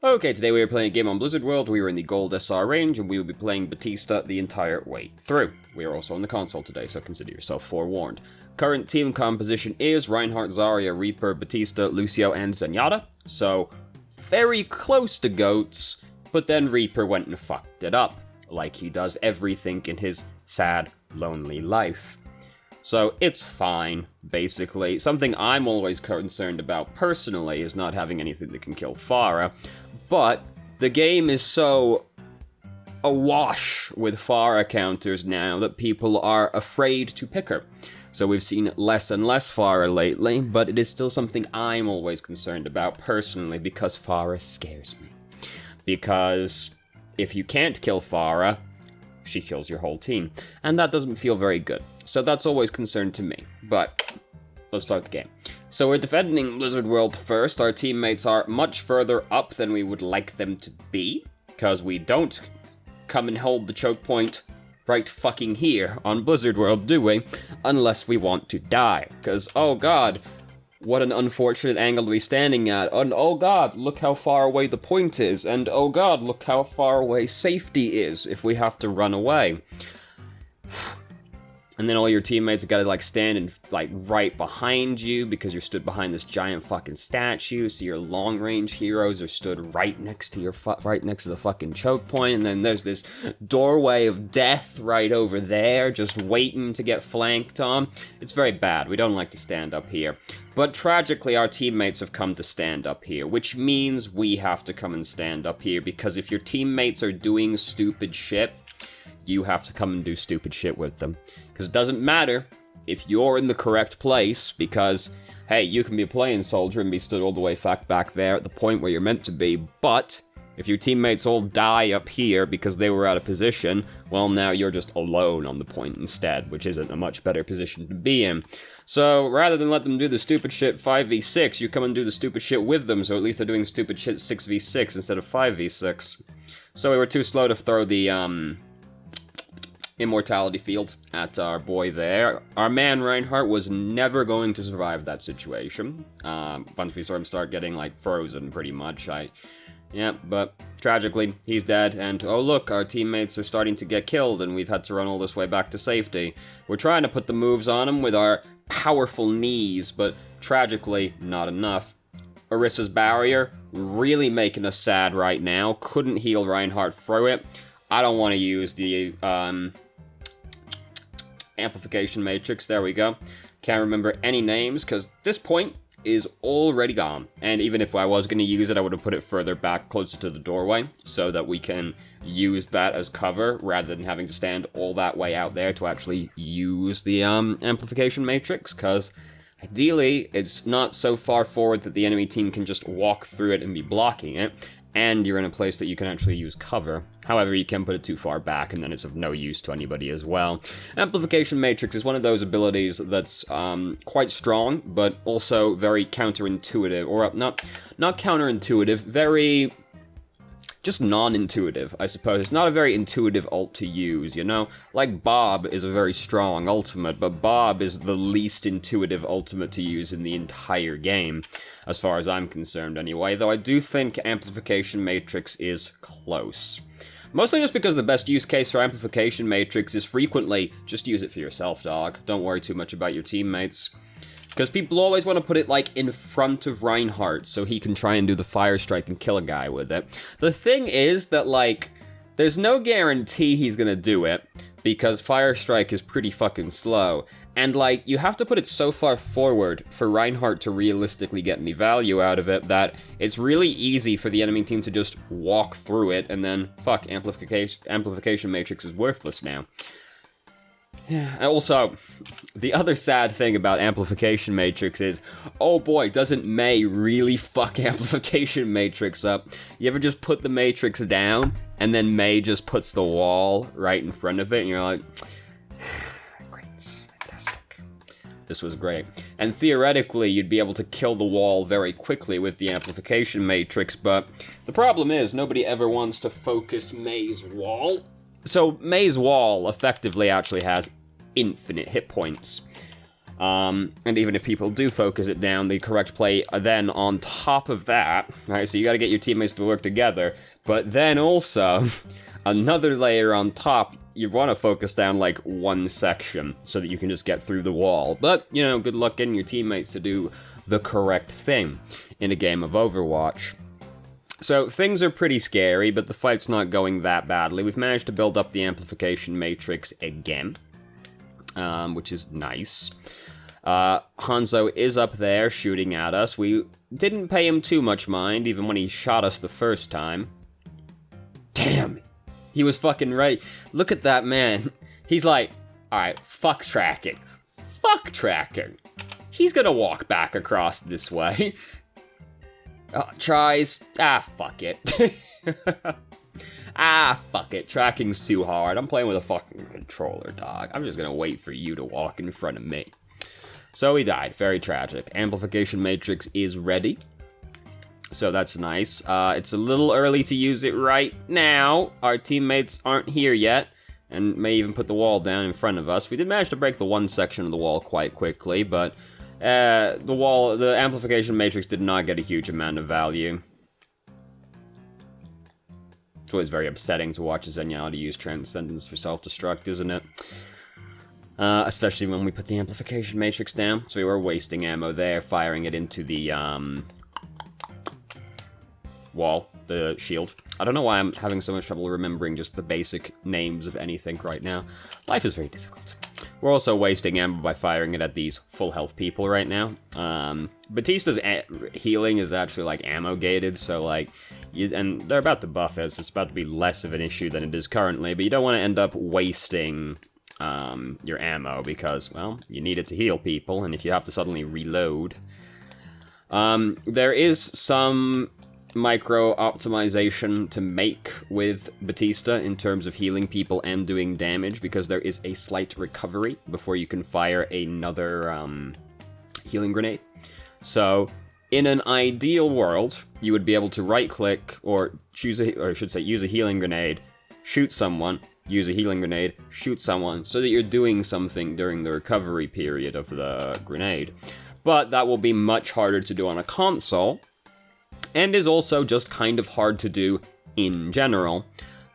Okay, today we are playing a game on Blizzard World. We are in the Gold SR range, and we will be playing Baptiste the entire way through. We are also on the console today, so consider yourself forewarned. Current team composition is Reinhardt, Zarya, Reaper, Baptiste, Lucio, and Zenyatta. So, very close to GOATs, but then Reaper went and fucked it up, like he does everything in his sad, lonely life. So it's fine, basically. Something I'm always concerned about personally is not having anything that can kill Pharah, but the game is so awash with Pharah counters now that people are afraid to pick her. So we've seen less and less Pharah lately, but it is still something I'm always concerned about personally because Pharah scares me. Because if you can't kill Pharah, she kills your whole team, and that doesn't feel very good. So that's always concern to me, but let's start the game. So we're defending Blizzard World first. Our teammates are much further up than we would like them to be, because we don't come and hold the choke point right fucking here on Blizzard World, do we? Unless we want to die, because, oh god, what an unfortunate angle to be standing at, and oh god, look how far away the point is, and oh god, look how far away safety is if we have to run away. And then all your teammates have got to, like, stand and, like, right behind you because you're stood behind this giant fucking statue, so your long-range heroes are stood right next to your right next to the fucking choke point, and then there's this doorway of death right over there, just waiting to get flanked on. It's very bad. We don't like to stand up here. But tragically, our teammates have come to stand up here, which means we have to come and stand up here, because if your teammates are doing stupid shit, you have to come and do stupid shit with them. Because it doesn't matter if you're in the correct place, because, hey, you can be a playing soldier and be stood all the way back there at the point where you're meant to be, but if your teammates all die up here because they were out of position, well, now you're just alone on the point instead, which isn't a much better position to be in. So, rather than let them do the stupid shit 5v6, you come and do the stupid shit with them, so at least they're doing stupid shit 6v6 instead of 5v6. So we were too slow to throw the, immortality field at our boy there. Our man Reinhardt was never going to survive that situation. Once we saw him start getting, like, frozen, pretty much. But tragically, he's dead, and oh look, our teammates are starting to get killed, and we've had to run all this way back to safety. We're trying to put the moves on him with our powerful knees, but tragically, not enough. Orissa's barrier, really making us sad right now. Couldn't heal Reinhardt through it. I don't want to use the, amplification matrix, there we go. Can't remember any names, because this point is already gone. And even if I was going to use it, I would have put it further back, closer to the doorway, so that we can use that as cover, rather than having to stand all that way out there to actually use the, amplification matrix, because ideally, it's not so far forward that the enemy team can just walk through it and be blocking it, and you're in a place that you can actually use cover. However, you can put it too far back, and then it's of no use to anybody as well. Amplification Matrix is one of those abilities that's quite strong, but also very counterintuitive, or not counterintuitive, very just non-intuitive, I suppose. It's not a very intuitive ult to use, you know? Like Bob is a very strong ultimate, but Bob is the least intuitive ultimate to use in the entire game, as far as I'm concerned anyway, though I do think Amplification Matrix is close. Mostly just because the best use case for Amplification Matrix is frequently, just use it for yourself, dog. Don't worry too much about your teammates. Because people always want to put it, like, in front of Reinhardt so he can try and do the fire strike and kill a guy with it. The thing is that, like, there's no guarantee he's gonna do it, because fire strike is pretty fucking slow. And, like, you have to put it so far forward for Reinhardt to realistically get any value out of it that it's really easy for the enemy team to just walk through it, and then, fuck, Amplification Matrix is worthless now. Yeah, also, the other sad thing about Amplification Matrix is, oh boy, doesn't Mei really fuck Amplification Matrix up? You ever just put the Matrix down, and then Mei just puts the wall right in front of it, and you're like, great, fantastic. This was great. And theoretically, you'd be able to kill the wall very quickly with the Amplification Matrix, but the problem is, nobody ever wants to focus Mei's wall. So Mei's wall effectively actually has infinite hit points. And even if people do focus it down, the correct play then on top of that, right, so you gotta get your teammates to work together, but then also, another layer on top, you want to focus down like one section so that you can just get through the wall. But, you know, good luck getting your teammates to do the correct thing in a game of Overwatch. So things are pretty scary, but the fight's not going that badly. We've managed to build up the amplification matrix again, which is nice. Hanzo is up there shooting at us. We didn't pay him too much mind, even when he shot us the first time. Damn! He was fucking right. Look at that man. He's like, alright, fuck tracking. Fuck tracking. He's gonna walk back across this way. Tries. Fuck it. Fuck it. Tracking's too hard. I'm playing with a fucking controller, dog. I'm just gonna wait for you to walk in front of me. So he died. Very tragic. Amplification matrix is ready. So that's nice. It's a little early to use it right now. Our teammates aren't here yet, and may even put the wall down in front of us. We did manage to break the one section of the wall quite quickly, but the amplification matrix did not get a huge amount of value. It's always very upsetting to watch a Zenyatta use Transcendence for self-destruct, isn't it? Especially when we put the amplification matrix down. So we were wasting ammo there, firing it into the wall, the shield. I don't know why I'm having so much trouble remembering just the basic names of anything right now. Life is very difficult. We're also wasting ammo by firing it at these full health people right now. Batista's healing is actually like ammo gated, so like, and they're about to buff it, so it's about to be less of an issue than it is currently, but you don't want to end up wasting your ammo because, well, you need it to heal people, and if you have to suddenly reload. There is some micro optimization to make with Baptiste in terms of healing people and doing damage, because there is a slight recovery before you can fire another healing grenade. So in an ideal world, you would be able to right click or use a healing grenade, shoot someone, use a healing grenade, shoot someone, so that you're doing something during the recovery period of the grenade. But that will be much harder to do on a console, and is also just kind of hard to do in general,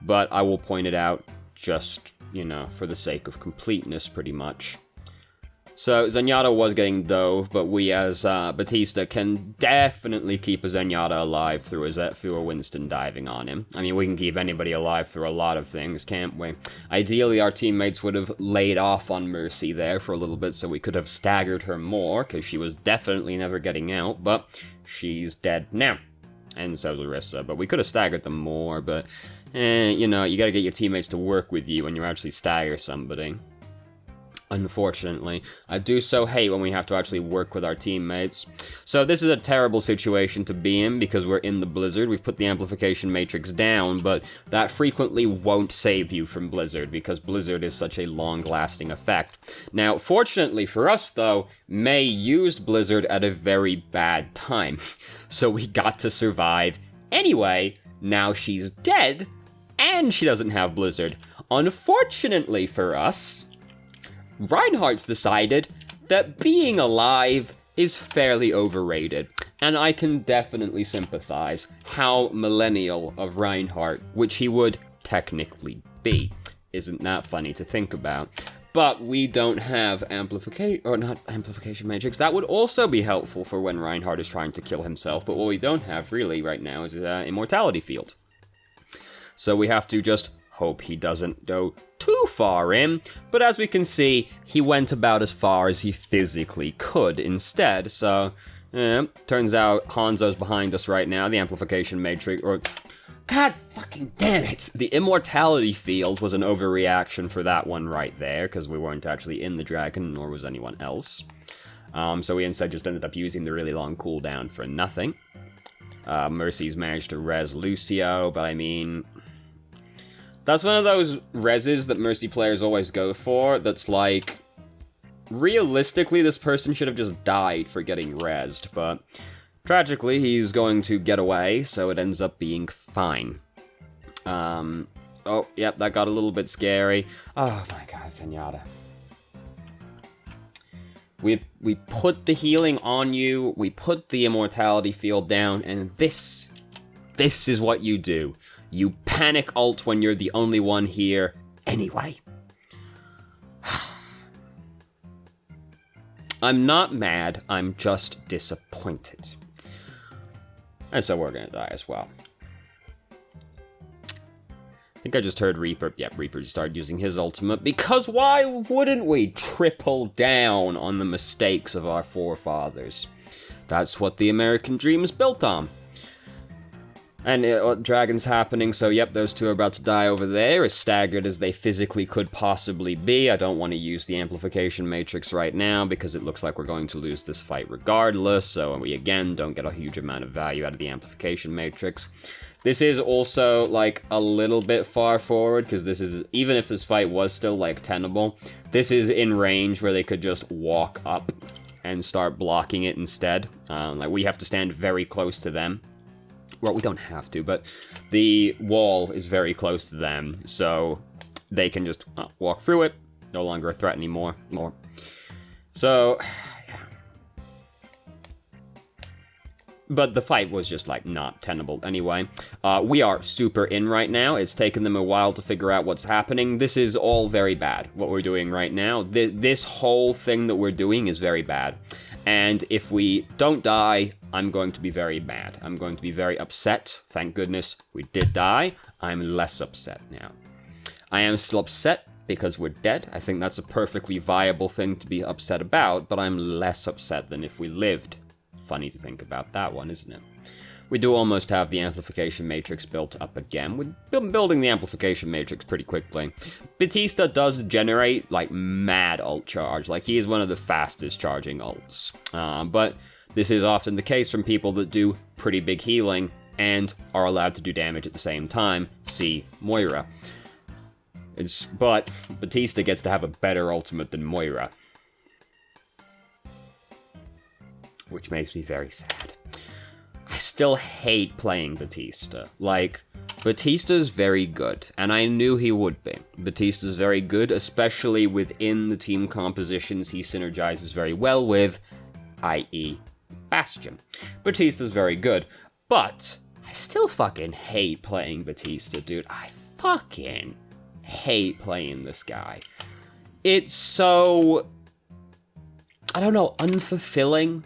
but I will point it out just, you know, for the sake of completeness, pretty much. So Zenyatta was getting dove, but we as Baptiste can definitely keep a Zenyatta alive through a Winston diving on him. I mean, we can keep anybody alive through a lot of things, can't we? Ideally, our teammates would have laid off on Mercy there for a little bit so we could have staggered her more, because she was definitely never getting out, but she's dead now. And so's Larissa, but we could have staggered them more, but, you know, you gotta get your teammates to work with you when you actually stagger somebody. Unfortunately, I do so hate when we have to actually work with our teammates. So this is a terrible situation to be in, because we're in the Blizzard. We've put the amplification matrix down, but that frequently won't save you from Blizzard, because Blizzard is such a long-lasting effect. Now, fortunately for us, though, Mei used Blizzard at a very bad time. So we got to survive anyway. Now she's dead, and she doesn't have Blizzard. Unfortunately for us, Reinhardt's decided that being alive is fairly overrated, and I can definitely sympathize how millennial of Reinhardt, which he would technically be. Isn't that funny to think about? But we don't have amplification matrix. That would also be helpful for when Reinhardt is trying to kill himself, but what we don't have really right now is an immortality field. So we have to just hope he doesn't go too far in, but as we can see, he went about as far as he physically could instead, so, turns out Hanzo's behind us right now, the amplification matrix, or, god fucking damn it! The immortality field was an overreaction for that one right there, because we weren't actually in the dragon, nor was anyone else. So we instead just ended up using the really long cooldown for nothing. Mercy's managed to res Lucio, but I mean, that's one of those reses that Mercy players always go for, that's like, realistically, this person should have just died for getting resed, but tragically, he's going to get away, so it ends up being fine. Oh, yep, that got a little bit scary. Oh my god, Zenyatta. We put the healing on you, we put the immortality field down, and this is what you do. You panic ult when you're the only one here anyway. I'm not mad, I'm just disappointed. And so we're gonna die as well. I think I just heard Reaper. Yep, Reaper started using his ultimate, because why wouldn't we triple down on the mistakes of our forefathers? That's what the American dream is built on. And Dragon's happening, so yep, those two are about to die over there, as staggered as they physically could possibly be. I don't want to use the amplification matrix right now, because it looks like we're going to lose this fight regardless, so we again don't get a huge amount of value out of the amplification matrix. This is also, like, a little bit far forward, because this is, even if this fight was still, like, tenable, this is in range where they could just walk up and start blocking it instead. Like, we have to stand very close to them. Well, we don't have to, but the wall is very close to them, so they can just walk through it. No longer a threat anymore. So, yeah. But the fight was just, like, not tenable anyway. We are super in right now. It's taken them a while to figure out what's happening. This is all very bad, what we're doing right now. This whole thing that we're doing is very bad. And if we don't die, I'm going to be very mad. I'm going to be very upset. Thank goodness we did die. I'm less upset now. I am still upset because we're dead. I think that's a perfectly viable thing to be upset about, but I'm less upset than if we lived. Funny to think about that one, isn't it? We do almost have the amplification matrix built up again. We've been building the amplification matrix pretty quickly. Baptiste does generate, like, mad ult charge. Like, he is one of the fastest charging ults. But this is often the case from people that do pretty big healing and are allowed to do damage at the same time. See Moira. But Baptiste gets to have a better ultimate than Moira. Which makes me very sad. I still hate playing Baptiste. Like, Batista's very good, and I knew he would be. Batista's very good, especially within the team compositions he synergizes very well with, i.e. Bastion. Batista's very good, but I still fucking hate playing Baptiste, dude. I fucking hate playing this guy. It's so, I don't know, unfulfilling.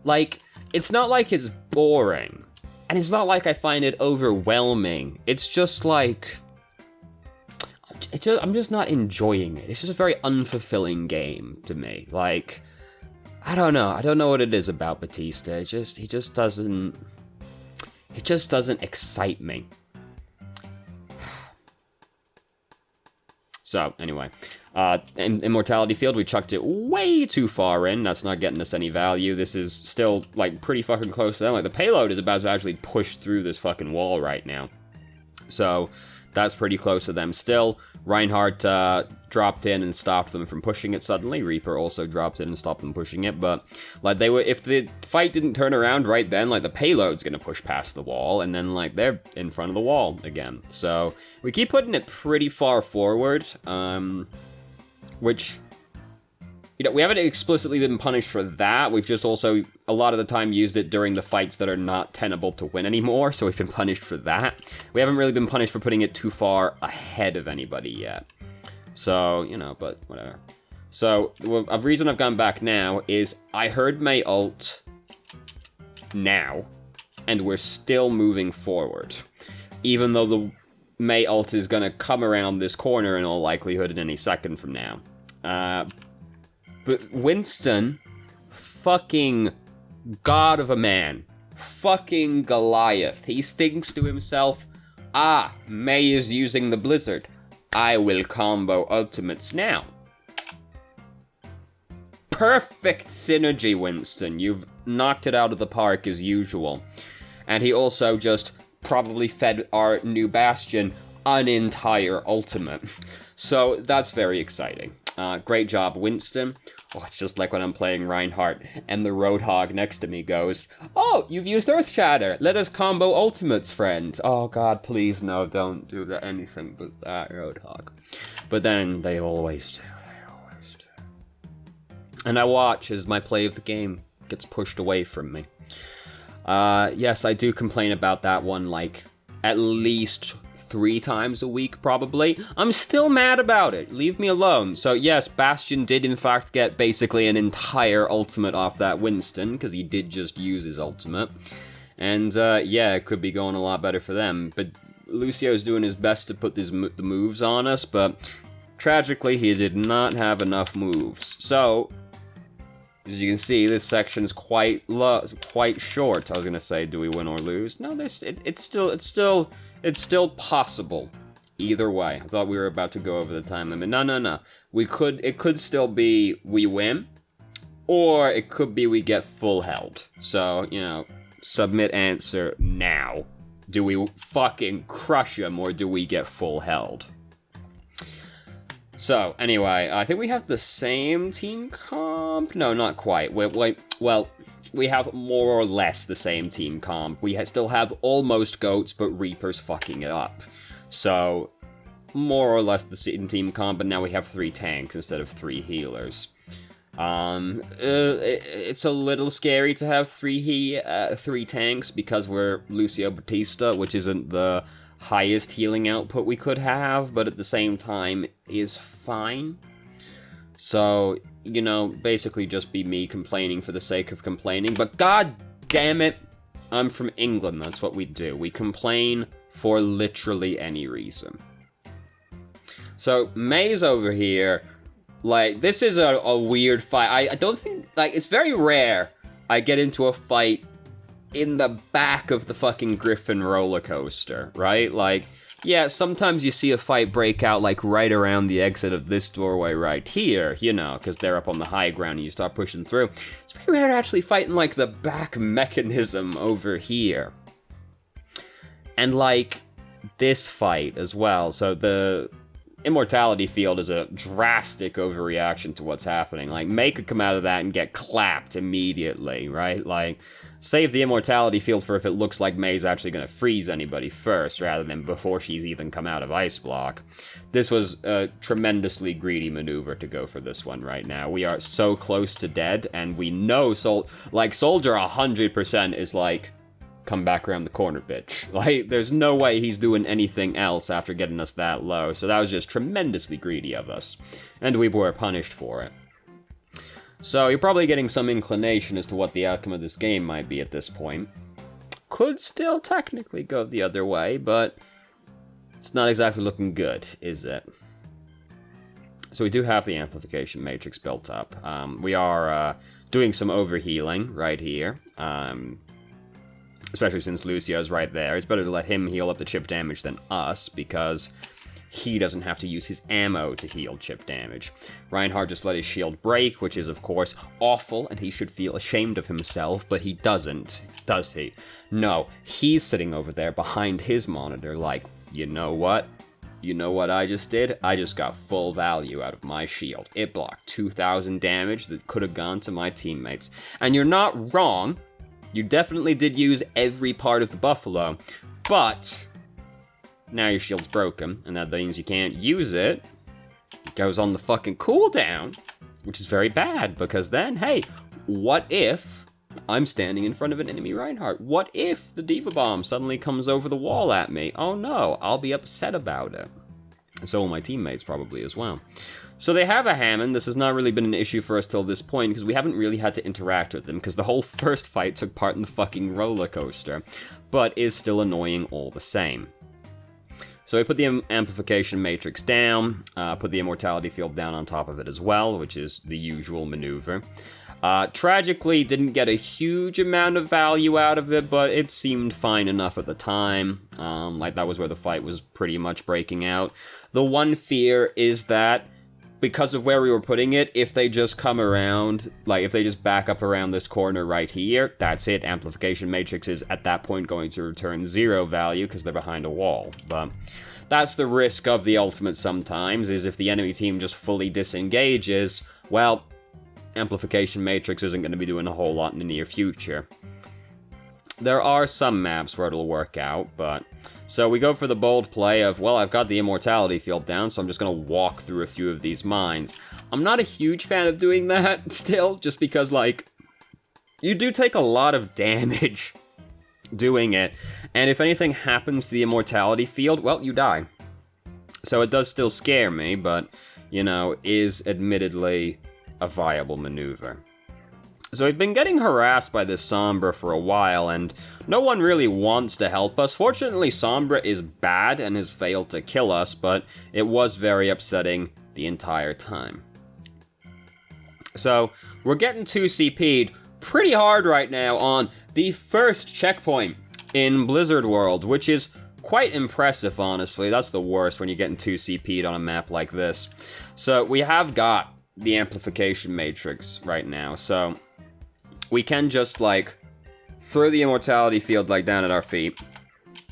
Like, it's not like it's boring, and it's not like I find it overwhelming. It's just like, I'm just not enjoying it. It's just a very unfulfilling game to me. Like, I don't know what it is about Baptiste. He just doesn't excite me. So, anyway, Immortality Field, we chucked it way too far in. That's not getting us any value. This is still, like, pretty fucking close to them. Like, the payload is about to actually push through this fucking wall right now. So, that's pretty close to them still. Reinhardt dropped in and stopped them from pushing it suddenly. Reaper also dropped in and stopped them pushing it. But, like, if the fight didn't turn around right then, like, the payload's gonna push past the wall, and then, like, they're in front of the wall again. So, we keep putting it pretty far forward, which, you know, we haven't explicitly been punished for that. We've just also, a lot of the time, used it during the fights that are not tenable to win anymore, so we've been punished for that. We haven't really been punished for putting it too far ahead of anybody yet. So, you know, but whatever. So, a reason I've gone back now is I heard Mei ult now, and we're still moving forward. Even though the Mei ult is gonna come around this corner in all likelihood in any second from now. But Winston, fucking god of a man, fucking Goliath, he thinks to himself, Mei is using the Blizzard. I will combo ultimates now. Perfect synergy, Winston. You've knocked it out of the park as usual. And he also just probably fed our new Bastion an entire ultimate. So that's very exciting. Great job, Winston. Oh, it's just like when I'm playing Reinhardt and the Roadhog next to me goes, "Oh, you've used Earth Shatter. Let us combo ultimates, friend." Oh god, please no, don't do that, anything but that, Roadhog. But then they always do. And I watch as my play of the game gets pushed away from me. Yes, I do complain about that one, like, at least 3 times a week, probably. I'm still mad about it. Leave me alone. So, yes, Bastion did, in fact, get basically an entire ultimate off that Winston, because he did just use his ultimate. And, yeah, it could be going a lot better for them. But Lucio's doing his best to put the moves on us, but tragically, he did not have enough moves. So, as you can see, this section's quite short. I was gonna say, do we win or lose? No, it's still possible. Either way. I thought we were about to go over the time limit. No. It could still be we win, or it could be we get full held. So, you know, submit answer now. Do we fucking crush him, or do we get full held? So, anyway, I think we have the same team comp? No, not quite. Well, we have more or less the same team comp. We still have almost goats, but Reaper's fucking it up. So, more or less the same team comp, but now we have 3 tanks instead of 3 healers. It's a little scary to have 3 tanks because we're Lucio Baptiste, which isn't the highest healing output we could have, but at the same time is fine. So, you know, basically just be me complaining for the sake of complaining, but god damn it, I'm from England, that's what we do. We complain for literally any reason. So, May's over here, like, this is a weird fight. I don't think, like, it's very rare I get into a fight in the back of the fucking Griffin roller coaster, right? Like, yeah, sometimes you see a fight break out, like, right around the exit of this doorway right here, you know, because they're up on the high ground and you start pushing through. It's very rare to actually fight in, like, the back mechanism over here. And, like, this fight as well. So the Immortality Field is a drastic overreaction to what's happening. Like, May could come out of that and get clapped immediately, right? Like, save the Immortality Field for if it looks like May's actually going to freeze anybody first, rather than before she's even come out of Ice Block. This was a tremendously greedy maneuver to go for this one right now. We are so close to dead, and we know Soldier 100% is like, come back around the corner, bitch. Like, there's no way he's doing anything else after getting us that low, so that was just tremendously greedy of us. And we were punished for it. So, you're probably getting some inclination as to what the outcome of this game might be at this point. Could still technically go the other way, but it's not exactly looking good, is it? So we do have the amplification matrix built up. We are doing some overhealing right here. Especially since Lucio's right there. It's better to let him heal up the chip damage than us, because he doesn't have to use his ammo to heal chip damage. Reinhardt just let his shield break, which is, of course, awful, and he should feel ashamed of himself, but he doesn't, does he? No, he's sitting over there behind his monitor like, you know what? You know what I just did? I just got full value out of my shield. It blocked 2,000 damage that could have gone to my teammates. And you're not wrong. You definitely did use every part of the Buffalo, but now your shield's broken, and that means you can't use it. It goes on the fucking cooldown, which is very bad, because then, hey, what if I'm standing in front of an enemy Reinhardt? What if the Diva Bomb suddenly comes over the wall at me? Oh no, I'll be upset about it. And so will my teammates probably as well. So they have a Hammond. This has not really been an issue for us till this point, because we haven't really had to interact with them, because the whole first fight took part in the fucking roller coaster, but is still annoying all the same. So we put the amplification matrix down, put the immortality field down on top of it as well, which is the usual maneuver. Tragically, didn't get a huge amount of value out of it, but it seemed fine enough at the time. Like, that was where the fight was pretty much breaking out. The one fear is that, because of where we were putting it, if they just come around, like, if they just back up around this corner right here, that's it. Amplification matrix is, at that point, going to return 0 value, because they're behind a wall. But that's the risk of the ultimate sometimes, is if the enemy team just fully disengages, well, amplification matrix isn't going to be doing a whole lot in the near future. There are some maps where it'll work out, but... So we go for the bold play of, well, I've got the immortality field down, so I'm just going to walk through a few of these mines. I'm not a huge fan of doing that still, just because, like, you do take a lot of damage doing it, and if anything happens to the immortality field, well, you die. So it does still scare me, but, you know, is admittedly a viable maneuver. So we've been getting harassed by this Sombra for a while, and no one really wants to help us. Fortunately, Sombra is bad and has failed to kill us, but it was very upsetting the entire time. So, we're getting 2 CP'd pretty hard right now on the first checkpoint in Blizzard World, which is quite impressive, honestly. That's the worst when you're getting 2 CP'd on a map like this. So, we have got the amplification matrix right now, so we can just, like, throw the immortality field, like, down at our feet,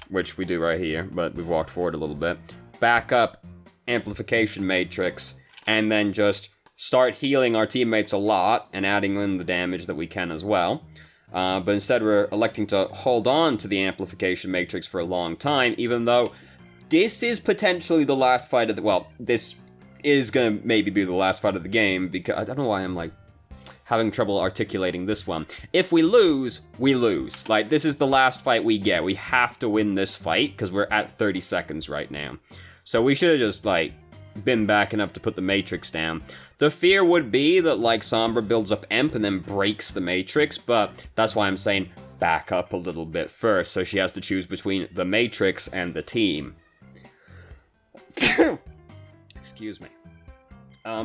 which we do right here, but we've walked forward a little bit, back up amplification matrix, and then just start healing our teammates a lot, and adding in the damage that we can as well. But instead we're electing to hold on to the amplification matrix for a long time, even though this is potentially the last fight of the... Well, this is gonna maybe be the last fight of the game, because I don't know why I'm, like, having trouble articulating this one. If we lose, we lose. Like, this is the last fight we get. We have to win this fight, because we're at 30 seconds right now. So we should have just, like, been back enough to put the matrix down. The fear would be that, like, Sombra builds up Emp and then breaks the matrix, but that's why I'm saying back up a little bit first, so she has to choose between the matrix and the team. Excuse me.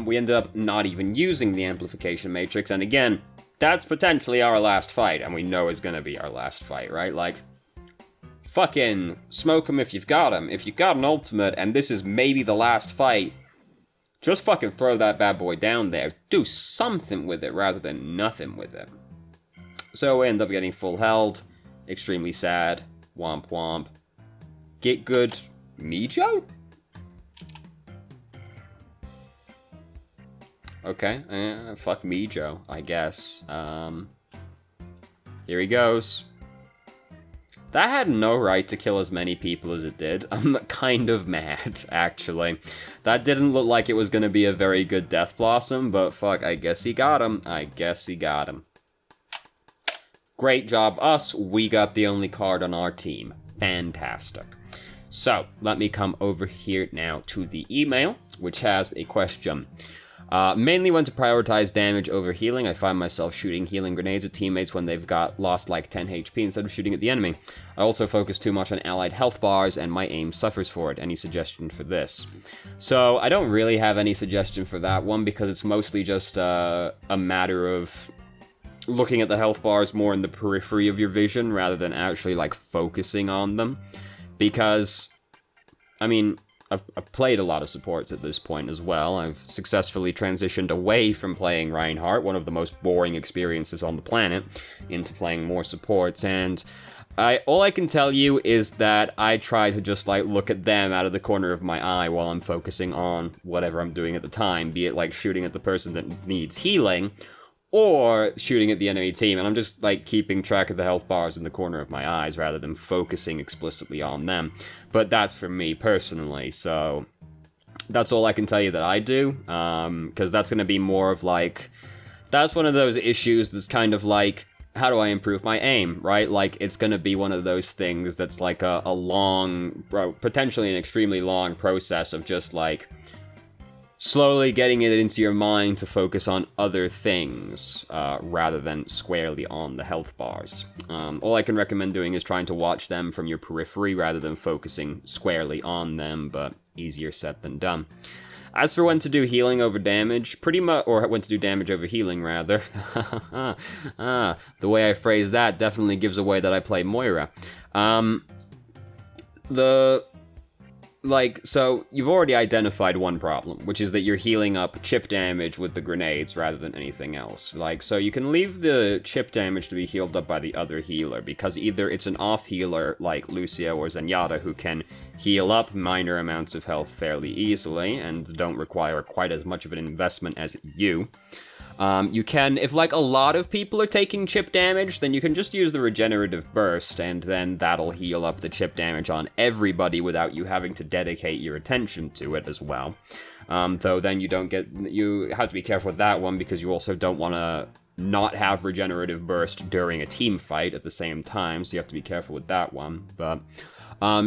We ended up not even using the amplification matrix, and again, that's potentially our last fight, and we know it's gonna be our last fight, right? Like, fucking smoke him if you've got him. If you've got an ultimate, and this is maybe the last fight, just fucking throw that bad boy down there. Do something with it rather than nothing with it. So we end up getting full held. Extremely sad. Womp womp. Git Gud Mijo? Okay, fuck Mijo, I guess. Here he goes. That had no right to kill as many people as it did. I'm kind of mad, actually. That didn't look like it was gonna be a very good Death Blossom, but fuck, I guess he got him. I guess he got him. Great job, us. We got the only card on our team. Fantastic. So, let me come over here now to the email, which has a question. Mainly when to prioritize damage over healing. I find myself shooting healing grenades at teammates when they've lost like 10 HP instead of shooting at the enemy. I also focus too much on allied health bars, and my aim suffers for it. Any suggestion for this? So, I don't really have any suggestion for that one, because it's mostly just a matter of looking at the health bars more in the periphery of your vision, rather than actually, like, focusing on them. Because, I mean, I've played a lot of supports at this point as well. I've successfully transitioned away from playing Reinhardt, one of the most boring experiences on the planet, into playing more supports, and all I can tell you is that I try to just, like, look at them out of the corner of my eye while I'm focusing on whatever I'm doing at the time, be it, like, shooting at the person that needs healing, or shooting at the enemy team, and I'm just, like, keeping track of the health bars in the corner of my eyes rather than focusing explicitly on them. But that's for me personally, so that's all I can tell you that I do, because that's going to be more of, like, that's one of those issues that's kind of like, how do I improve my aim, right? Like, it's going to be one of those things that's like a long, potentially an extremely long process of just, like, slowly getting it into your mind to focus on other things, rather than squarely on the health bars. All I can recommend doing is trying to watch them from your periphery rather than focusing squarely on them, but easier said than done. As for when to do healing over damage, pretty much, or when to do damage over healing, rather, the way I phrase that definitely gives away that I play Moira. So, you've already identified one problem, which is that you're healing up chip damage with the grenades rather than anything else. Like, so you can leave the chip damage to be healed up by the other healer, because either it's an off healer like Lucio or Zenyatta who can heal up minor amounts of health fairly easily and don't require quite as much of an investment as you. You can, if like a lot of people are taking chip damage, then you can just use the regenerative burst, and then that'll heal up the chip damage on everybody without you having to dedicate your attention to it as well. Though then you have to be careful with that one, because you also don't want to not have regenerative burst during a team fight at the same time, so you have to be careful with that one. But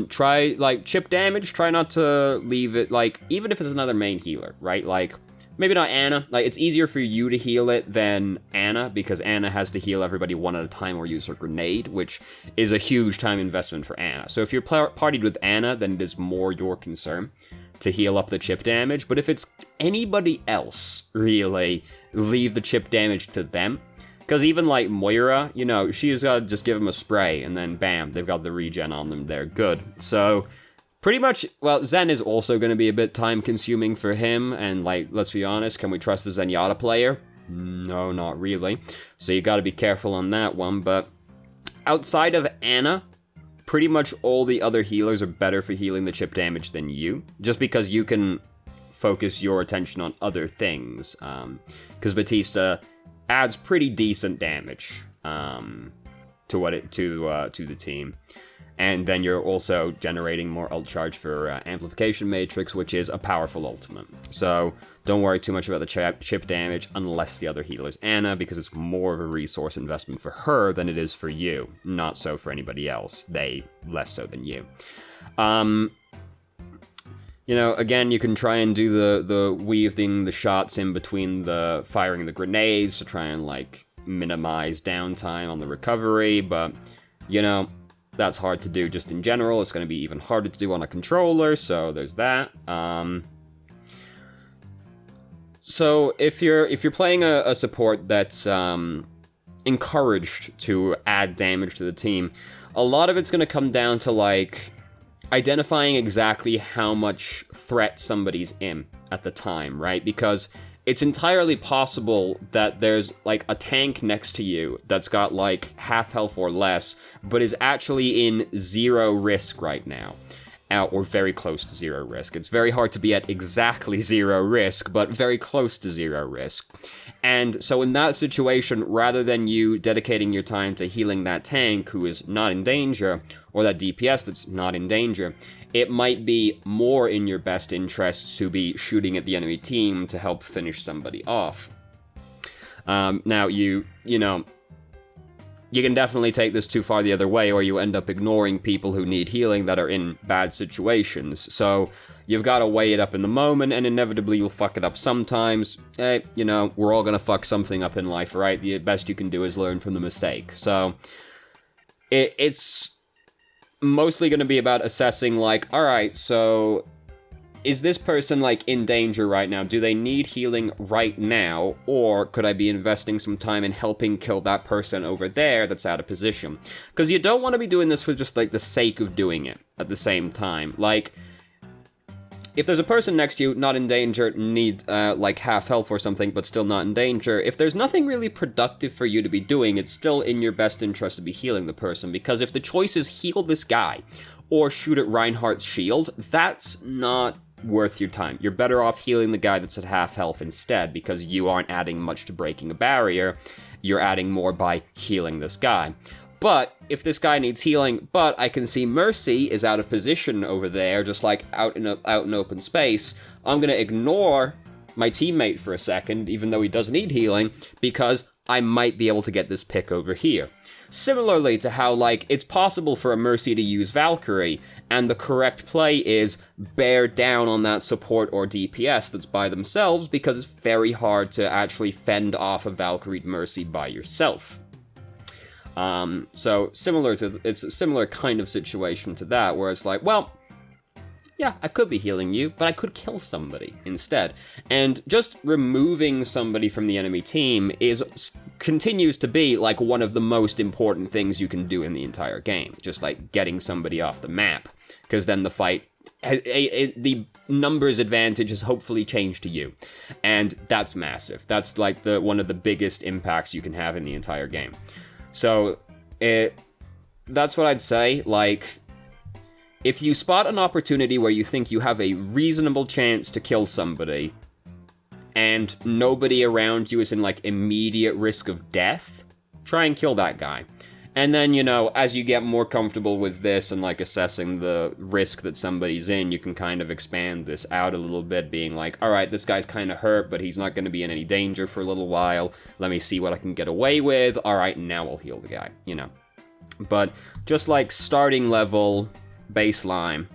try, like, chip damage, try not to leave it, like, even if it's another main healer, right? Like, maybe not Anna. Like, it's easier for you to heal it than Anna, because Anna has to heal everybody one at a time or use her grenade, which is a huge time investment for Anna. So if you're partied with Anna, then it is more your concern to heal up the chip damage. But if it's anybody else, really, leave the chip damage to them. Because even, like, Moira, you know, she's got to just give them a spray, and then bam, they've got the regen on them. They're good. So pretty much, well, Zen is also going to be a bit time-consuming for him, and, like, let's be honest, can we trust the Zenyatta player? No, not really. So you gotta be careful on that one, but outside of Anna, pretty much all the other healers are better for healing the chip damage than you, just because you can focus your attention on other things, because Baptiste adds pretty decent damage to the team. And then you're also generating more ult charge for Amplification Matrix, which is a powerful ultimate. So don't worry too much about the chip damage unless the other healer's Anna, because it's more of a resource investment for her than it is for you. Not so for anybody else. They less so than you. You know, again, you can try and do the weaving the shots in between the firing the grenades to try and, like, minimize downtime on the recovery, but, you know, that's hard to do just in general. It's going to be even harder to do on a controller, so there's that. So if you're playing a support that's encouraged to add damage to the team, a lot of it's going to come down to, like, identifying exactly how much threat somebody's in at the time, right? Because it's entirely possible that there's, like, a tank next to you that's got, like, half health or less, but is actually in 0 risk right now. Or very close to 0 risk. It's very hard to be at exactly 0 risk, but very close to 0 risk. And so in that situation, rather than you dedicating your time to healing that tank who is not in danger, or that DPS that's not in danger, it might be more in your best interests to be shooting at the enemy team to help finish somebody off. Now, you know, you can definitely take this too far the other way, or you end up ignoring people who need healing that are in bad situations. So you've got to weigh it up in the moment, and inevitably you'll fuck it up sometimes. Hey, you know, we're all going to fuck something up in life, right? The best you can do is learn from the mistake. So it's mostly going to be about assessing, like, all right, so is this person, like, in danger right now? Do they need healing right now? Or could I be investing some time in helping kill that person over there that's out of position? Because you don't want to be doing this for just, like, the sake of doing it at the same time. Like, if there's a person next to you, not in danger, need, like, half health or something, but still not in danger, if there's nothing really productive for you to be doing, it's still in your best interest to be healing the person, because if the choice is heal this guy, or shoot at Reinhardt's shield, that's not worth your time. You're better off healing the guy that's at half health instead, because you aren't adding much to breaking a barrier, you're adding more by healing this guy. But if this guy needs healing, but I can see Mercy is out of position over there, just like out in open space, I'm going to ignore my teammate for a second, even though he does need healing, because I might be able to get this pick over here. Similarly to how, like, it's possible for a Mercy to use Valkyrie, and the correct play is bear down on that support or DPS that's by themselves, because it's very hard to actually fend off a Valkyrie Mercy by yourself. So it's a similar kind of situation to that, where it's like, well, yeah, I could be healing you, but I could kill somebody instead. And just removing somebody from the enemy team continues to be, like, one of the most important things you can do in the entire game. Just, like, getting somebody off the map. Because then the fight, the numbers advantage has hopefully changed to you. And that's massive. That's, like, one of the biggest impacts you can have in the entire game. So, that's what I'd say. Like, if you spot an opportunity where you think you have a reasonable chance to kill somebody, and nobody around you is in, like, immediate risk of death, try and kill that guy. And then, you know, as you get more comfortable with this and, like, assessing the risk that somebody's in, you can kind of expand this out a little bit, being like, alright, this guy's kind of hurt, but he's not going to be in any danger for a little while. Let me see what I can get away with. Alright, now I'll heal the guy, you know. But just, like, starting level, baseline,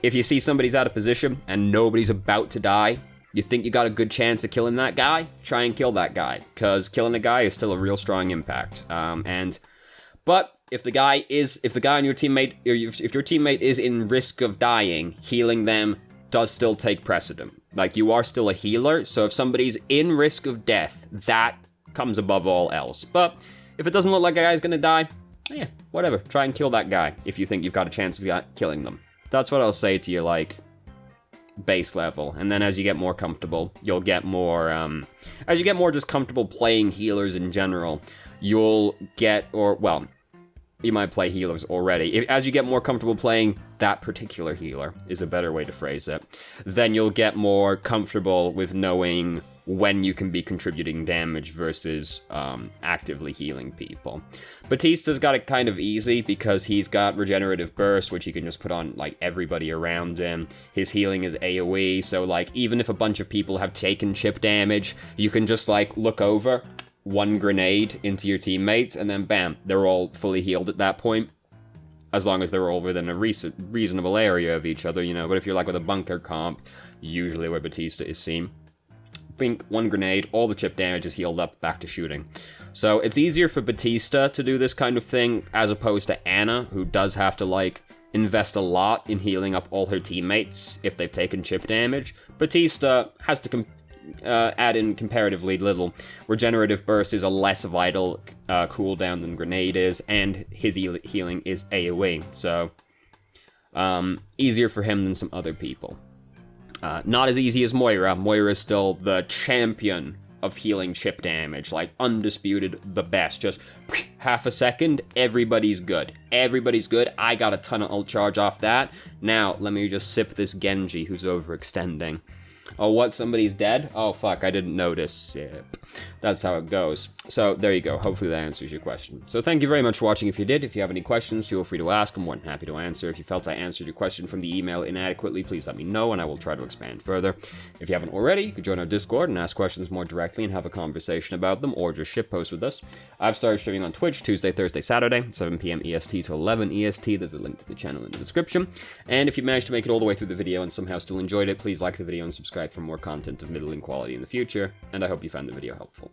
if you see somebody's out of position and nobody's about to die, you think you got a good chance of killing that guy? Try and kill that guy, because killing a guy is still a real strong impact. But if the guy on your teammate, if your teammate is in risk of dying, healing them does still take precedent. Like, you are still a healer, so if somebody's in risk of death, that comes above all else. But if it doesn't look like a guy's gonna die, yeah, whatever. Try and kill that guy if you think you've got a chance of killing them. That's what I'll say to you, like, base level. And then as you get more comfortable, you'll get more, as you get more just comfortable playing healers in general, you'll get, or, well, you might play healers already. As you get more comfortable playing that particular healer, is a better way to phrase it, then you'll get more comfortable with knowing when you can be contributing damage versus actively healing people. Baptiste's got it kind of easy because he's got regenerative burst, which he can just put on, like, everybody around him. His healing is AoE, so, like, even if a bunch of people have taken chip damage, you can just, like, look over, one grenade into your teammates, and then bam, they're all fully healed at that point. As long as they're all within a reasonable area of each other, you know. But if you're, like, with a bunker comp, usually where Baptiste is seen, blink, one grenade, all the chip damage is healed up, back to shooting. So it's easier for Baptiste to do this kind of thing, as opposed to Ana, who does have to, like, invest a lot in healing up all her teammates if they've taken chip damage. Baptiste has to add in comparatively little. Regenerative burst is a less vital cooldown than grenade is, and his healing is AoE, so easier for him than some other people. Not as easy as Moira. Moira is still the champion of healing chip damage, like, undisputed, the best. Just half a second, everybody's good. Everybody's good. I got a ton of ult charge off that. Now, let me just sip this Genji who's overextending. Oh, what? Somebody's dead? Oh, fuck, I didn't notice. Sip. That's how it goes. So, there you go. Hopefully that answers your question. So, thank you very much for watching if you did. If you have any questions, feel free to ask. I'm more than happy to answer. If you felt I answered your question from the email inadequately, please let me know, and I will try to expand further. If you haven't already, you can join our Discord and ask questions more directly and have a conversation about them, or just shitpost with us. I've started streaming on Twitch Tuesday, Thursday, Saturday, 7 p.m. EST to 11 EST. There's a link to the channel in the description. And if you managed to make it all the way through the video and somehow still enjoyed it, please like the video and subscribe for more content of middling quality in the future, and I hope you found the video helpful.